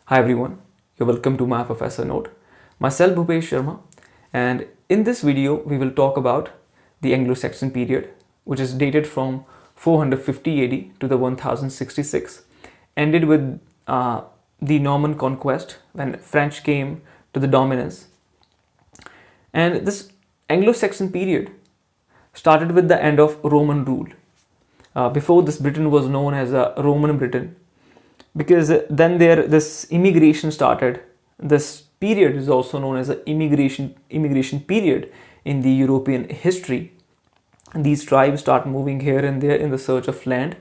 Hi everyone, you're welcome to MyProfessorNote. Myself Bhupesh Sharma, and in this video we will talk about the Anglo-Saxon period, which is dated from 450 AD to the 1066, ended with the Norman conquest when French came to the dominance. And this Anglo-Saxon period started with the end of Roman rule. Before this, Britain was known as a Roman Britain, because then this immigration started. This period is also known as the immigration period in the European history. These tribes start moving here and there in the search of land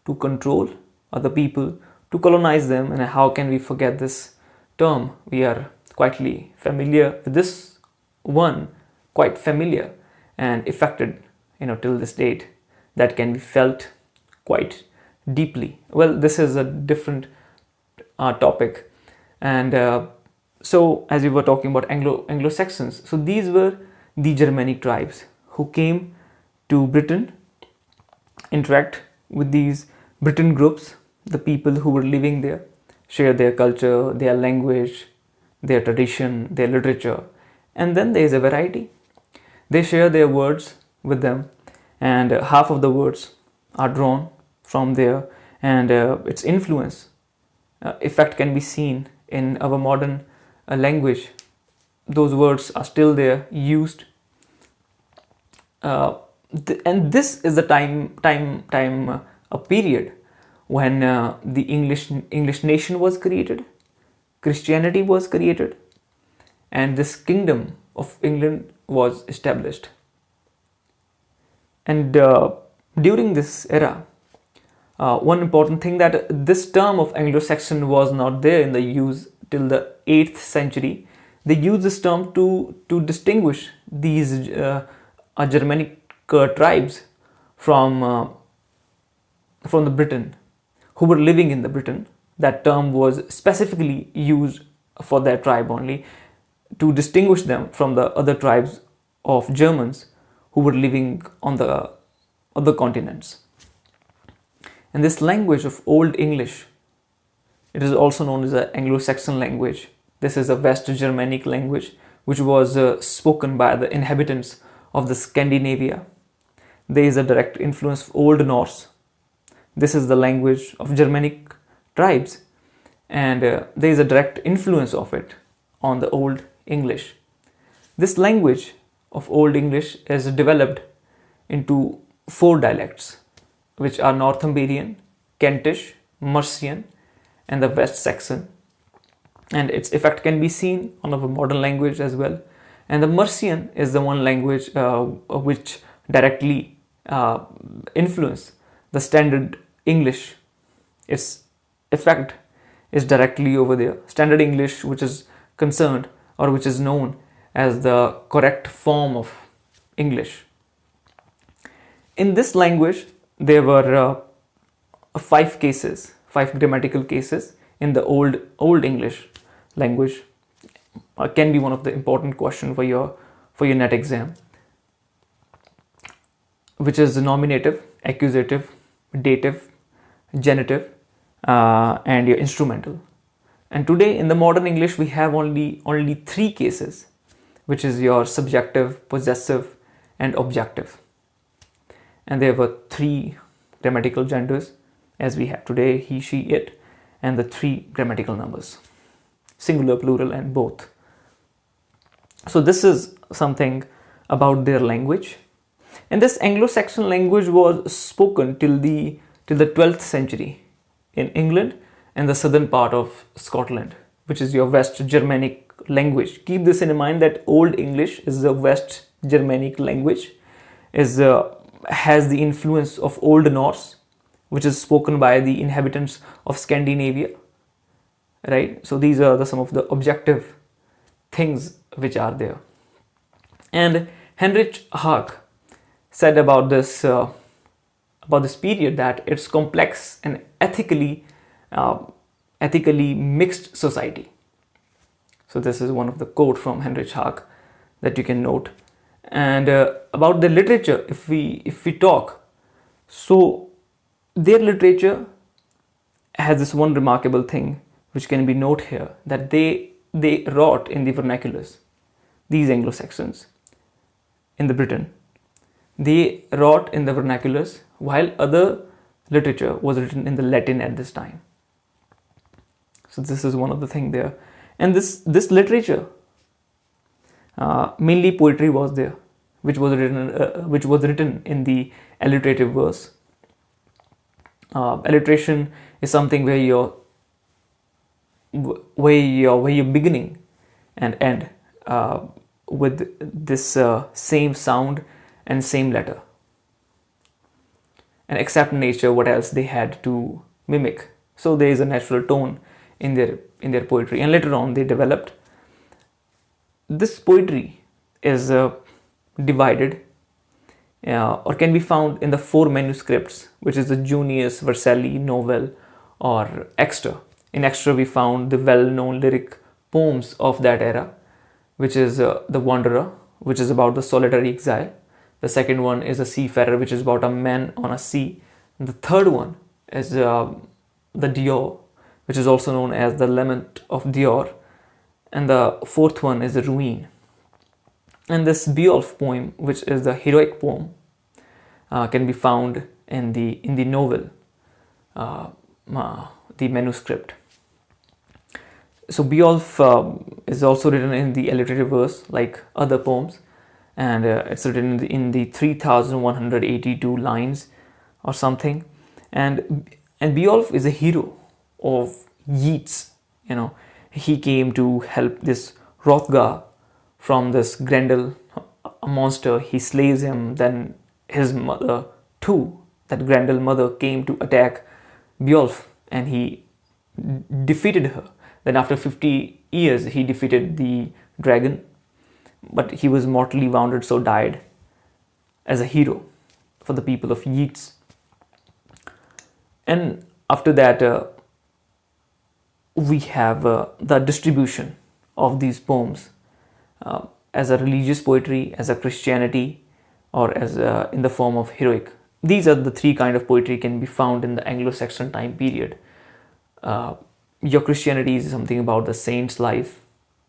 to control other people, to colonize them. And how can we forget this term? We are quietly familiar with this one, quite familiar and affected till this date, that can be felt quite deeply. Well, this is a different topic. And so as we were talking about Anglo-Saxons, so these were the Germanic tribes who came to Britain, interact with these Britain groups, the people who were living there, share their culture, their language, their tradition, their literature. And then there is a variety. They share their words with them, and half of the words are drawn from there, and its influence effect can be seen in our modern language. Those words are still there, used, and this is the time a period when the English nation was created, Christianity was created, and this kingdom of England was established. And during this era, one important thing, that this term of Anglo-Saxon was not there in the use till the 8th century. They used this term to distinguish these Germanic tribes from the Britain, who were living in the Britain. That term was specifically used for their tribe only, to distinguish them from the other tribes of Germans who were living on the other continents. And this language of Old English, it is also known as the Anglo-Saxon language. This is a West Germanic language which was spoken by the inhabitants of the Scandinavia. There is a direct influence of Old Norse. This is the language of Germanic tribes, and there is a direct influence of it on the Old English. This language of Old English is developed into 4 dialects, which are Northumbrian, Kentish, Mercian, and the West Saxon. And its effect can be seen on our modern language as well. And the Mercian is the one language which directly influence the standard English. Its effect is directly over there. Standard English, which is concerned, or which is known as the correct form of English. In this language, there were 5 grammatical cases in the old English language. Can be one of the important question for your net exam, which is the nominative, accusative, dative, genitive, and your instrumental. And today in the modern English we have only 3 cases, which is your subjective, possessive, and objective. And there were 3 grammatical genders as we have today: he, she, it, and the 3 grammatical numbers: singular, plural, and both. So this is something about their language. And this Anglo-Saxon language was spoken till the 12th century in England and the southern part of Scotland, which is your West Germanic language. Keep this in mind, that Old English is the West Germanic language, has the influence of Old Norse, which is spoken by the inhabitants of Scandinavia, right? So these are some of the objective things which are there. And Heinrich Haag said about this period that it's complex and ethically mixed society. So this is one of the quote from Heinrich Haag that you can note. And about the literature, if we talk, so their literature has this one remarkable thing, which can be noted here, that they wrote in the vernaculars. These Anglo-Saxons in the Britain, they wrote in the vernaculars, while other literature was written in the Latin at this time. So this is one of the things there. And this literature, mainly poetry was there, which was written in the alliterative verse. Alliteration is something where you're beginning and end with this same sound and same letter, and except nature, what else they had to mimic. So there is a natural tone in their poetry, and later on they developed. This poetry is divided or can be found in the 4 manuscripts, which is the Junius, Vercelli, Novel, or Extra. In Extra we found the well-known lyric poems of that era, which is The Wanderer, which is about the solitary exile. The second one is A Seafarer, which is about a man on a sea. And the third one is the Dior, which is also known as the Lament of Dior. And the fourth one is the Ruin. And this Beowulf poem, which is the heroic poem, can be found in the novel, the manuscript. So Beowulf is also written in the alliterative verse like other poems, and it's written in the 3,182 lines or something. And Beowulf is a hero of Yeats. He came to help this Hrothgar from this Grendel, a monster. He slays him. Then his mother too, that Grendel mother, came to attack Beowulf, and he defeated her. Then after 50 years he defeated the dragon, but he was mortally wounded, so died as a hero for the people of Yeats. And after that we have the distribution of these poems as a religious poetry, as a Christianity, or as in the form of heroic. These are the 3 kind of poetry can be found in the Anglo-Saxon time period. Your Christianity is something about the saint's life,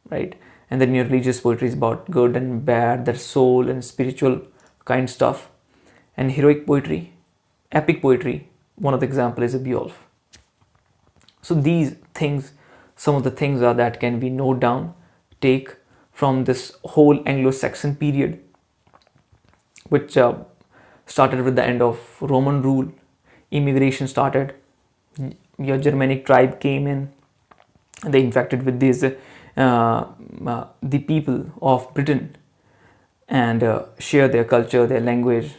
right? And then your religious poetry is about good and bad, their soul and spiritual kind stuff. And heroic poetry, epic poetry, one of the examples is a Beowulf. So these things, some of the things are that can be noted down, take from this whole Anglo-Saxon period, which started with the end of Roman rule. Immigration started. Your Germanic tribe came in. They infected with these the people of Britain, and share their culture, their language.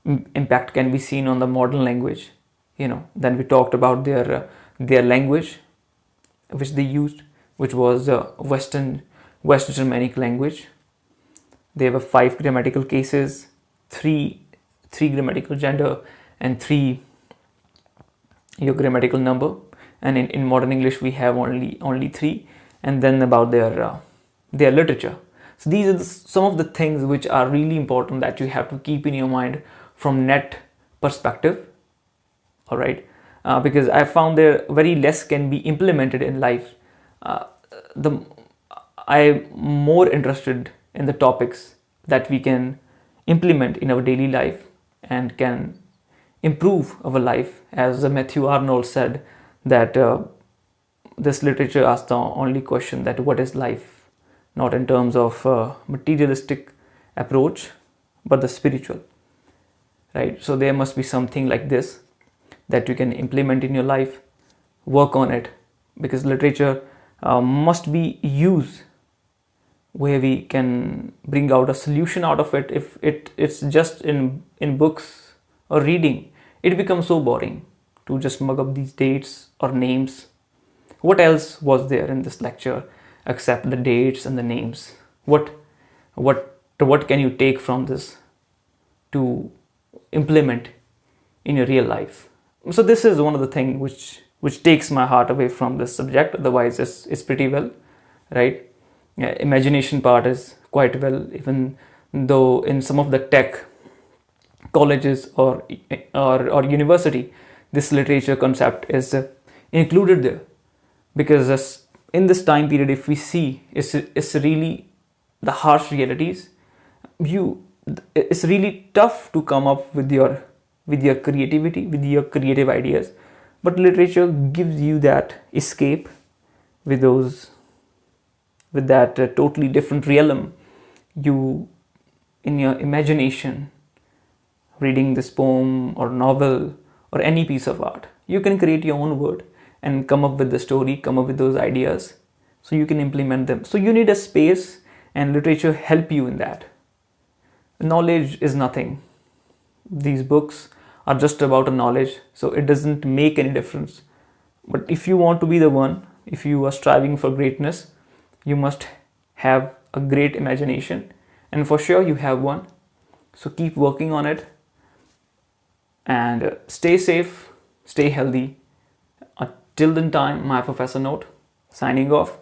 Impact can be seen on the modern language. Then we talked about their language, which they used, which was Western Germanic language. There were 5 grammatical cases, 3 grammatical gender, and 3 your grammatical number. And in modern English we have only 3. And then about their literature. So these are some of the things which are really important that you have to keep in your mind from net perspective. All right, because I found there very less can be implemented in life. I'm more interested in the topics that we can implement in our daily life and can improve our life. As Matthew Arnold said, that this literature asks the only question, that what is life, not in terms of materialistic approach, but the spiritual, right? So there must be something like this that you can implement in your life, work on it, because literature must be used where we can bring out a solution out of it. If it's just in books or reading, it becomes so boring to just mug up these dates or names. What else was there in this lecture except the dates and the names? What can you take from this to implement in your real life? So this is one of the things which takes my heart away from this subject. Otherwise it's pretty well, right? Imagination part is quite well, even though in some of the tech colleges or university, this literature concept is included there. because in this time period, if we see, it's really the harsh realities. It's really tough to come up with your creativity, with your creative ideas, but literature gives you that escape with that totally different realm. You, in your imagination, reading this poem or novel or any piece of art, you can create your own word and come up with the story, come up with those ideas, so you can implement them. So you need a space, and literature help you in that. Knowledge is nothing. These books are just about a knowledge, so it doesn't make any difference. But if you want to be the one, if you are striving for greatness, you must have a great imagination, and for sure you have one. So keep working on it, and stay safe, stay healthy. Till then time, my Professor Note, signing off.